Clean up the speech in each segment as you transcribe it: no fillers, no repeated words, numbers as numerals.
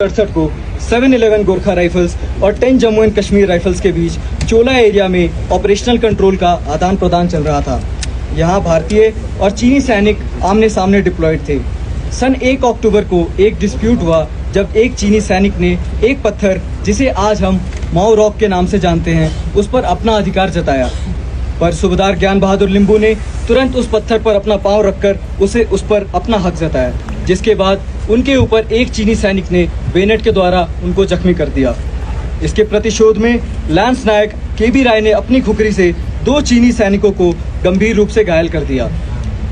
1967 को 7-11 गोरखा राइफल्स और 10 Jammu and Kashmir rifles के बीच चोला एरिया में ऑपरेशनल कंट्रोल का आदान प्रदान चल रहा था। यहाँ भारतीय और चीनी सैनिक आमने सामने डिप्लॉयड थे। सन 1 अक्टूबर को एक डिस्प्यूट हुआ जब एक चीनी सैनिक ने एक पत्थर, जिसे आज हम माओ रॉक के नाम से जानते हैं, उस पर अपना अधिकार जताया। पर सूबेदार ज्ञान बहादुर लिंबू ने तुरंत उस पत्थर पर अपना पांव रखकर उस पर अपना हक जताया, जिसके बाद उनके ऊपर एक चीनी सैनिक ने बेनेट के द्वारा उनको जख्मी कर दिया। इसके प्रतिशोध में लांस नायक केबी राय ने अपनी खुखरी से 2 चीनी सैनिकों को गंभीर रूप से घायल कर दिया।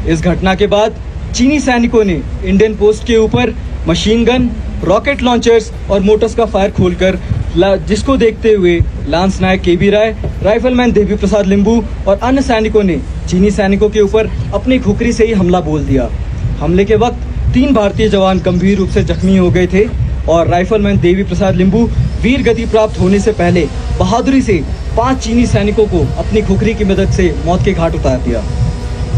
इस घटना के बाद चीनी सैनिकों ने इंडियन पोस्ट के ऊपर मशीन गन, रॉकेट लॉन्चर्स और मोटर्स का फायर खोलकर, जिसको देखते हुए लांस नायक केबी राय, राइफलमैन देवी प्रसाद लिंबू और अन्य सैनिकों ने चीनी सैनिकों के ऊपर अपनी खुखरी से ही हमला बोल दिया। हमले के वक्त 3 भारतीय जवान गंभीर रूप से जख्मी हो गए थे और राइफलमैन देवी प्रसाद लिंबू वीर गति प्राप्त होने से पहले बहादुरी से 5 चीनी सैनिकों को अपनी खुखरी की मदद से मौत के घाट उतार दिया।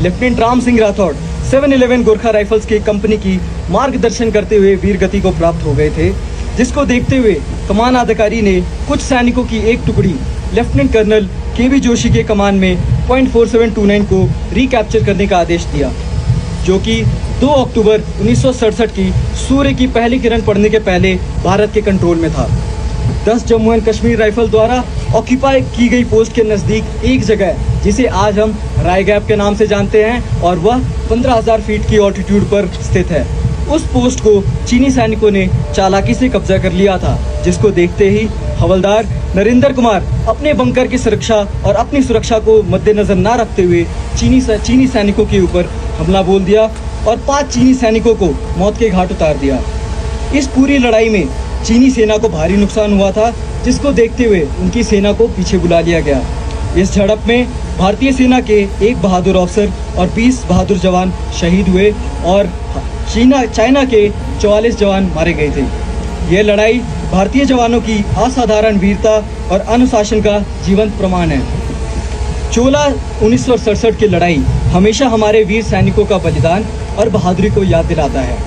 लेफ्टिनेंट राम सिंह राठौड़ 7-11 गोरखा राइफल्स की कंपनी की मार्गदर्शन करते हुए वीर गति को प्राप्त हो गए थे, जिसको देखते हुए कमान अधिकारी ने कुछ सैनिकों की एक टुकड़ी लेफ्टिनेंट कर्नल केबी जोशी के कमान में .4729 को रिकैप्चर करने का आदेश दिया, जो कि 2 अक्टूबर 1967 की सूर्य की पहली किरण पड़ने के पहले भारत के कंट्रोल में था। 10 जम्मू एंड कश्मीर राइफल द्वारा ऑक्यूपाई की गई पोस्ट के नज़दीक एक जगह, जिसे आज हम राय गैप के नाम से जानते हैं, और वह 15,000 फीट की ऑल्टीट्यूड पर स्थित है। उस पोस्ट को चीनी सैनिकों ने चालाकी से कब्जा कर लिया था, जिसको देखते ही हवलदार नरेंद्र कुमार अपने बंकर की सुरक्षा और अपनी सुरक्षा को मद्देनजर न रखते हुए चीनी सैनिकों के ऊपर हमला बोल दिया और 5 चीनी सैनिकों को मौत के घाट उतार दिया। इस पूरी लड़ाई में चीनी सेना को भारी नुकसान हुआ था, जिसको देखते हुए उनकी सेना को पीछे बुला लिया गया। इस झड़प में भारतीय सेना के 1 बहादुर अफसर और 20 बहादुर जवान शहीद हुए और चाइना के 44 जवान मारे गए थे। यह लड़ाई भारतीय जवानों की असाधारण वीरता और अनुशासन का जीवंत प्रमाण है। चोला 1967 की लड़ाई हमेशा हमारे वीर सैनिकों का बलिदान और बहादुरी को याद दिलाता है।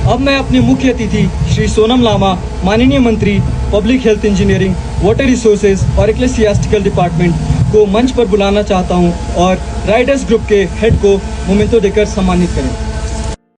अब मैं अपने मुख्य अतिथि श्री सोनम लामा, माननीय मंत्री public health engineering, water resources और इक्लेसियास्टिकल डिपार्टमेंट को मंच पर बुलाना चाहता हूं और राइडर्स ग्रुप के हेड को मोमेंटो देकर सम्मानित करें।